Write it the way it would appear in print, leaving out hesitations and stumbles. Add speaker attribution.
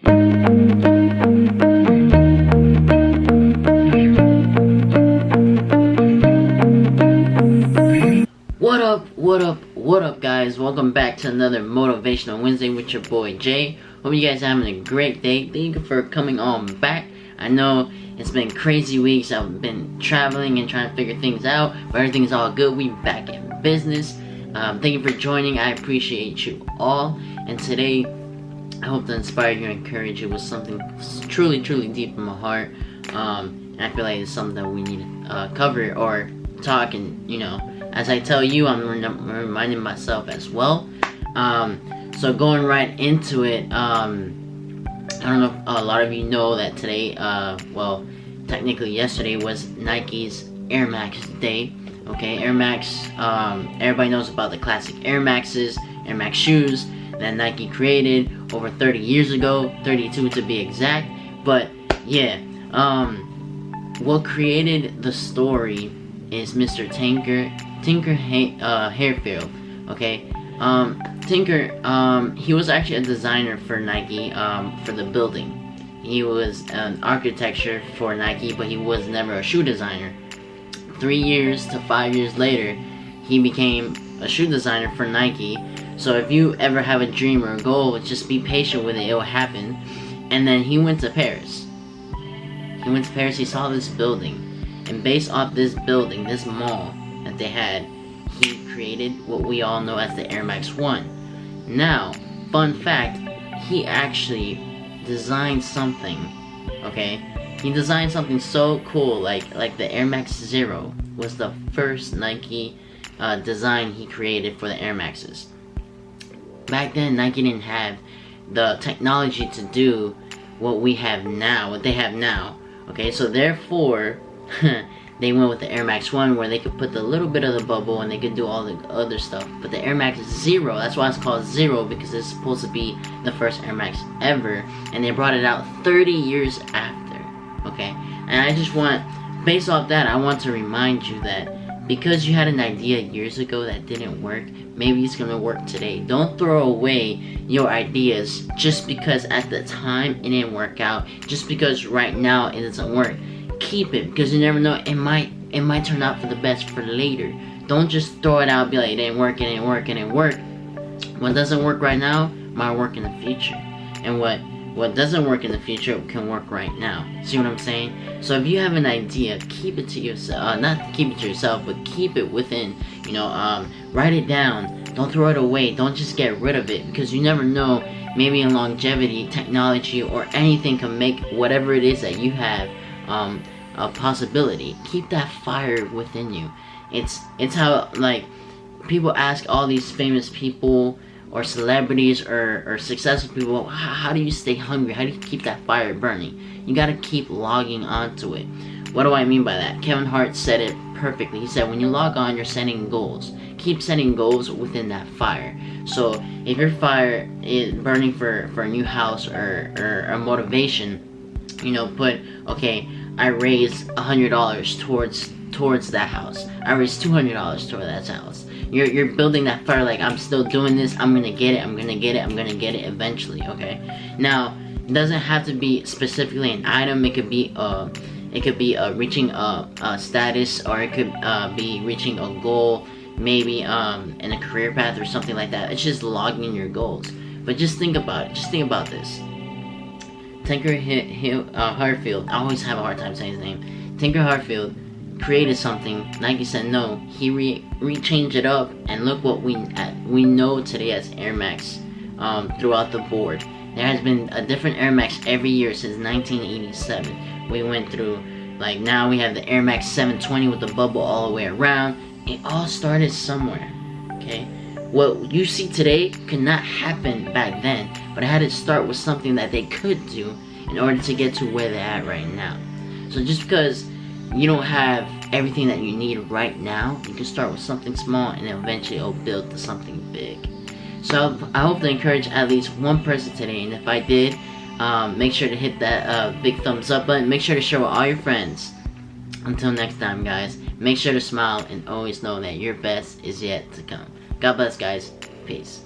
Speaker 1: What up guys, welcome back to another Motivational Wednesday with your boy Jay. Hope you guys are having a great day. Thank you for coming on back. I know it's been crazy weeks. I've been traveling and trying to figure things out, but everything's all good. We back in business. Thank you for joining. I appreciate you all. And today, I hope to inspire you and encourage you with something truly deep in my heart. And I feel like it's something that we need to cover or talk, and as I tell you, I'm reminding myself as well. So going right into it, I don't know if a lot of you know that today, well, technically yesterday was Nike's Air Max Day. Okay, Air Max, everybody knows about the classic Air Maxes, Air Max shoes that Nike created over 30 years ago, 32 to be exact. But yeah, what created the story is Mr. Tinker Hatfield. Okay, Tinker, he was actually a designer for Nike, for the building. He was an architecture for Nike, but he was never a shoe designer. 3 years to 5 years later, he became a shoe designer for Nike. So if you ever have a dream or a goal, just be patient with it, it will happen. And then he went to Paris. He saw this building, and based off this building, this mall that they had, he created what we all know as the Air Max 1. Now, fun fact, he actually designed something, okay? He designed something so cool, like the Air Max Zero was the first Nike design he created for the Air Maxes. Back then, Nike didn't have the technology to do what we have now, what they have now, okay? So therefore, they went with the Air Max 1, where they could put the little bit of the bubble and they could do all the other stuff. But the Air Max Zero, that's why it's called Zero, because it's supposed to be the first Air Max ever, and they brought it out 30 years after, okay? And I just want, based off that, I want to remind you that because you had an idea years ago that didn't work, maybe it's gonna work today. Don't throw away your ideas just because at the time it didn't work out, just because right now it doesn't work. Keep it, because you never know, it might turn out for the best for later. Don't just throw it out and be like, it didn't work. What doesn't work right now might work in the future, and what doesn't work in the future can work right now. See what I'm saying? So if you have an idea, keep it to yourself. Not keep it to yourself, but keep it within. Write it down. Don't throw it away. Don't just get rid of it, because you never know. Maybe in longevity, technology, or anything can make whatever it is that you have a possibility. Keep that fire within you. It's how, like, people ask all these famous people or celebrities or successful people, how do you stay hungry? How do you keep that fire burning? You gotta keep logging onto it. What do I mean by that? Kevin Hart said it perfectly. He said when you log on, you're setting goals. Keep setting goals within that fire. So if your fire is burning for a new house or a motivation, put, okay, I raised $100 towards that house. I raised $200 towards that house. You're building that fire, like, I'm still doing this, I'm gonna get it eventually, okay? Now, it doesn't have to be specifically an item. It could be reaching a status, or it could be reaching a goal, maybe in a career path or something like that. It's just logging your goals. But just think about it. Just think about this. Tinker Hatfield, I always have a hard time saying his name. Tinker Hatfield created something. Nike said no. He re-changed it up, and look what we know today as Air Max throughout the board. There has been a different Air Max every year since 1987. We went through, like, now we have the Air Max 720 with the bubble all the way around. It all started somewhere, okay? What you see today could not happen back then, but it had to start with something that they could do in order to get to where they're at right now. So just because you don't have everything that you need right now, you can start with something small, and eventually it'll build to something big. So I hope to encourage at least one person today, and if I did, make sure to hit that big thumbs up button. Make sure to share with all your friends. Until next time, guys, make sure to smile and always know that your best is yet to come. God bless, guys. Peace.